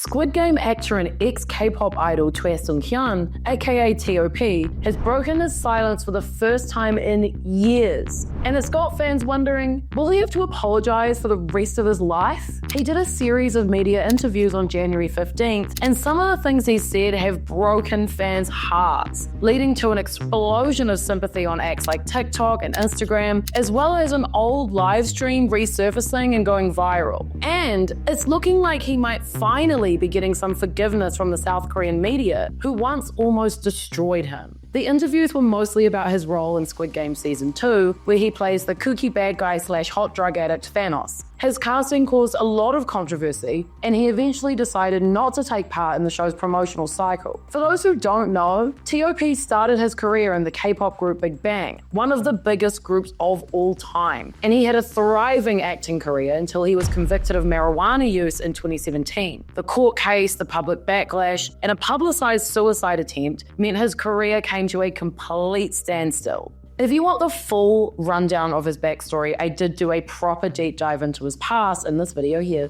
Squid Game actor and ex-K-pop idol Seung-hyun, aka T.O.P, has broken his silence for the first time in years. And it's got fans wondering, will he have to apologize for the rest of his life? He did a series of media interviews on January 15th, and some of the things he said have broken fans' hearts, leading to an explosion of sympathy on apps like TikTok and Instagram, as well as an old live stream resurfacing and going viral. And it's looking like he might finally be getting some forgiveness from the South Korean media, who once almost destroyed him. The interviews were mostly about his role in Squid Game Season 2, where he plays the kooky bad guy / hot drug addict Thanos. His casting caused a lot of controversy, and he eventually decided not to take part in the show's promotional cycle. For those who don't know, T.O.P started his career in the K-pop group Big Bang, one of the biggest groups of all time, and he had a thriving acting career until he was convicted of marijuana use in 2017. The court case, the public backlash, and a publicized suicide attempt meant his career came to a complete standstill. If you want the full rundown of his backstory, I did do a proper deep dive into his past in this video here.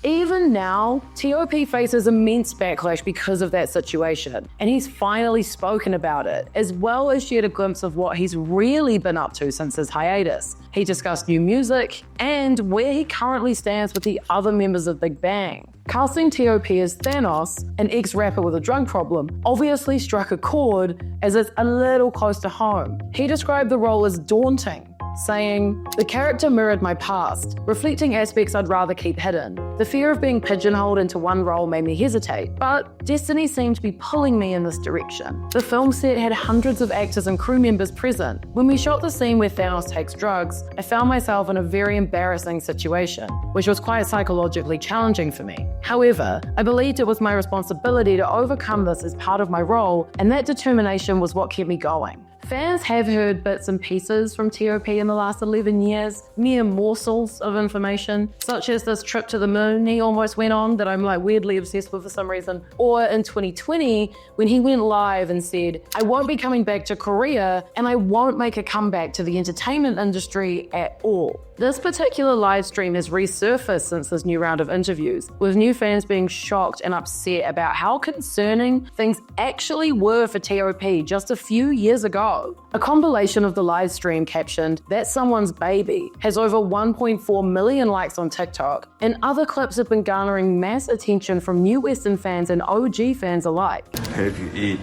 Even now, T.O.P faces immense backlash because of that situation, and he's finally spoken about it, as well as shared a glimpse of what he's really been up to since his hiatus. He discussed new music and where he currently stands with the other members of Big Bang. Casting T.O.P as Thanos, an ex-rapper with a drug problem, obviously struck a chord as it's a little close to home. He described the role as daunting, saying, "The character mirrored my past, reflecting aspects I'd rather keep hidden. The fear of being pigeonholed into one role made me hesitate, but destiny seemed to be pulling me in this direction." The film set had hundreds of actors and crew members present. When we shot the scene where Thanos takes drugs, I found myself in a very embarrassing situation, which was quite psychologically challenging for me. However, I believed it was my responsibility to overcome this as part of my role, and that determination was what kept me going. Fans have heard bits and pieces from T.O.P in the last 11 years, mere morsels of information, such as this trip to the moon he almost went on that I'm like weirdly obsessed with for some reason, or in 2020 when he went live and said, "I won't be coming back to Korea and I won't make a comeback to the entertainment industry at all." This particular live stream has resurfaced since this new round of interviews, with new fans being shocked and upset about how concerning things actually were for T.O.P just a few years ago. A compilation of the live stream captioned, "That's someone's baby," has over 1.4 million likes on TikTok, and other clips have been garnering mass attention from new Western fans and OG fans alike. If you eat,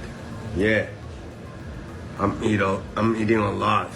yeah, I'm eating a lot.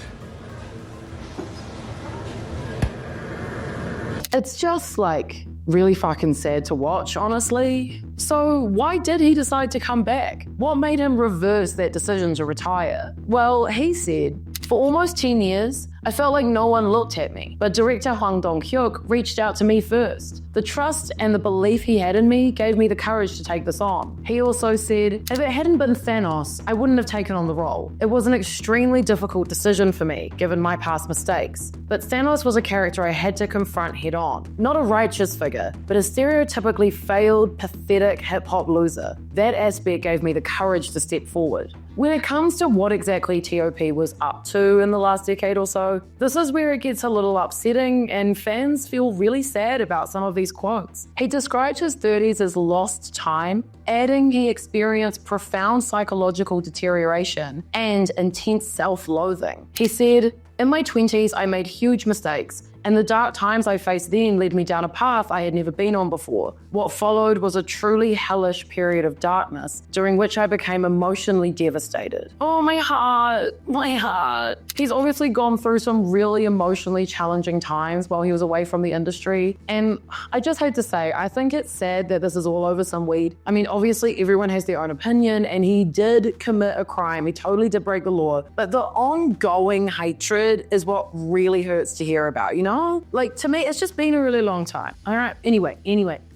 It's just like really fucking sad to watch, honestly. So why did he decide to come back? What made him reverse that decision to retire? Well, he said, "For almost 10 years, I felt like no one looked at me, but director Hwang Dong-hyuk reached out to me first. The trust and the belief he had in me gave me the courage to take this on." He also said, "If it hadn't been Thanos, I wouldn't have taken on the role. It was an extremely difficult decision for me, given my past mistakes. But Thanos was a character I had to confront head on. Not a righteous figure, but a stereotypically failed, pathetic hip-hop loser. That aspect gave me the courage to step forward." When it comes to what exactly T.O.P was up to in the last decade or so, this is where it gets a little upsetting and fans feel really sad about some of these quotes. He described his 30s as lost time, adding he experienced profound psychological deterioration and intense self-loathing. He said, "In my 20s, I made huge mistakes, and the dark times I faced then led me down a path I had never been on before. What followed was a truly hellish period of darkness, during which I became emotionally devastated." Oh, my heart, my heart. He's obviously gone through some really emotionally challenging times while he was away from the industry, and I just hate to say, I think it's sad that this is all over some weed. I mean, obviously everyone has their own opinion, and he did commit a crime, he totally did break the law, but the ongoing hatred is what really hurts to hear about, you know? Like, to me, it's just been a really long time. All right, anyway,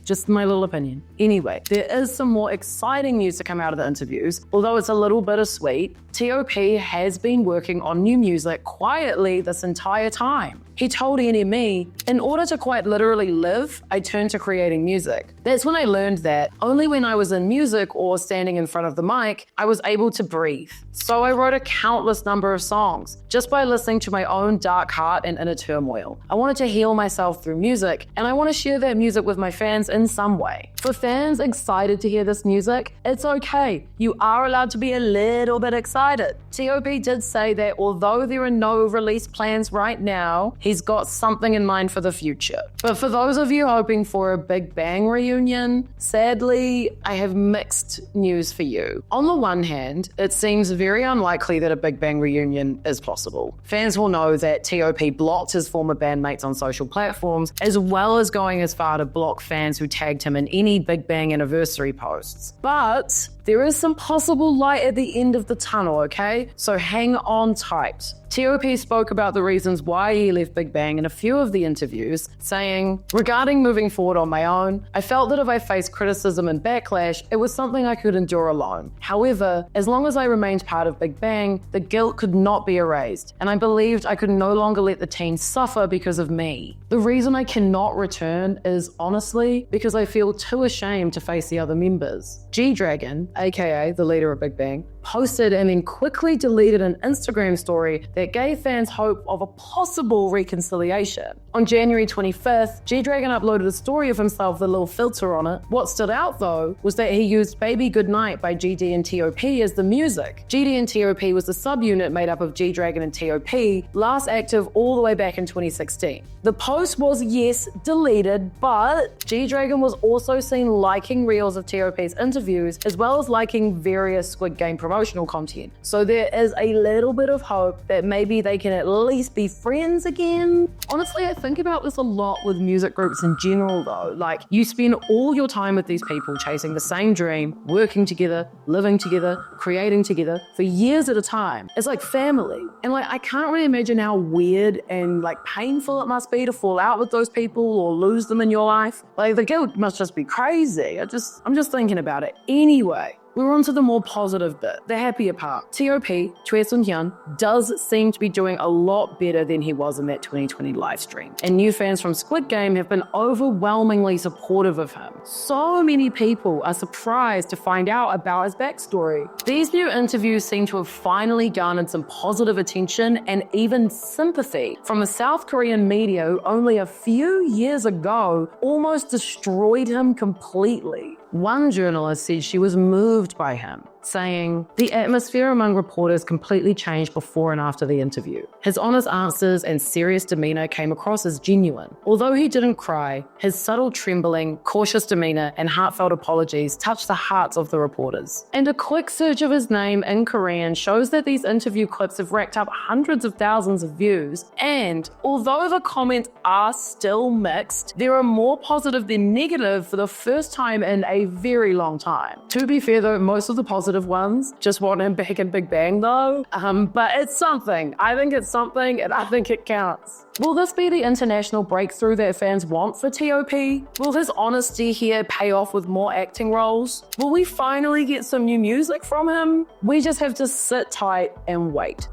just my little opinion. Anyway, there is some more exciting news to come out of the interviews. Although it's a little bittersweet, T.O.P has been working on new music quietly this entire time. he told NME, "In order to quite literally live, I turned to creating music. That's when I learned that only when I was in music or standing in front of the mic, I was able to breathe. So I wrote a countless number of songs just by listening to my own dark heart and inner turmoil. I wanted to heal myself through music, and I want to share that music with my fans in some way." For fans excited to hear this music, it's okay. You are allowed to be a little bit excited. T.O.P did say that although there are no release plans right now, he's got something in mind for the future. But for those of you hoping for a Big Bang reunion, sadly, I have mixed news for you. On the one hand, it seems very unlikely that a Big Bang reunion is possible. Fans will know that T.O.P blocked his former bandmates on social platforms, as well as going as far to block fans who tagged him in any Big Bang anniversary posts. But there is some possible light at the end of the tunnel, okay? So hang on tight. T.O.P spoke about the reasons why he left Big Bang in a few of the interviews, saying, "Regarding moving forward on my own, I felt that if I faced criticism and backlash, it was something I could endure alone. However, as long as I remained part of Big Bang, the guilt could not be erased, and I believed I could no longer let the team suffer because of me. The reason I cannot return is honestly because I feel too ashamed to face the other members." G-Dragon, aka the leader of Big Bang, posted and then quickly deleted an Instagram story that gave fans hope of a possible reconciliation. On January 25th, G-Dragon uploaded a story of himself with a little filter on it. What stood out though was that he used Baby Goodnight by GD and T.O.P as the music. GD and T.O.P was the subunit made up of G-Dragon and T.O.P, last active all the way back in 2016. The post was, yes, deleted, but G-Dragon was also seen liking reels of T.O.P's interviews, as well as liking various Squid Game promotional content. So there is a little bit of hope that maybe they can at least be friends again. Honestly, I think about this a lot with music groups in general though. Like, you spend all your time with these people chasing the same dream, working together, living together, creating together for years at a time. It's like family. And like, I can't really imagine how weird and like painful it must be to fall out with those people or lose them in your life. Like, the guilt must just be crazy. I'm just thinking about it. Anyway, we're on to the more positive bit, the happier part. T.O.P, Seung-hyun, does seem to be doing a lot better than he was in that 2020 live stream. And new fans from Squid Game have been overwhelmingly supportive of him. So many people are surprised to find out about his backstory. These new interviews seem to have finally garnered some positive attention and even sympathy from the South Korean media who only a few years ago almost destroyed him completely. One journalist said she was moved by him, saying, "The atmosphere among reporters completely changed before and after the interview. His honest answers and serious demeanor came across as genuine. Although he didn't cry, his subtle trembling, cautious demeanor, and heartfelt apologies touched the hearts of the reporters." And a quick search of his name in Korean shows that these interview clips have racked up hundreds of thousands of views. And although the comments are still mixed, there are more positive than negative for the first time in a very long time. To be fair though, most of the positive ones just want him back in Big Bang though. But it's something. I think it's something and I think it counts. Will this be the international breakthrough that fans want for T.O.P? Will his honesty here pay off with more acting roles? Will we finally get some new music from him? We just have to sit tight and wait.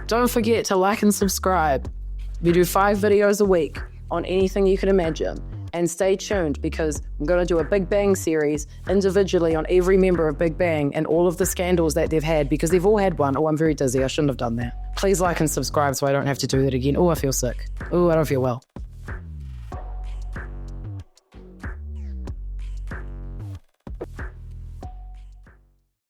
Don't forget to like and subscribe. We do 5 videos a week on anything you can imagine. And stay tuned because I'm going to do a Big Bang series individually on every member of Big Bang and all of the scandals that they've had because they've all had one. Oh, I'm very dizzy. I shouldn't have done that. Please like and subscribe so I don't have to do that again. Oh, I feel sick. Oh, I don't feel well.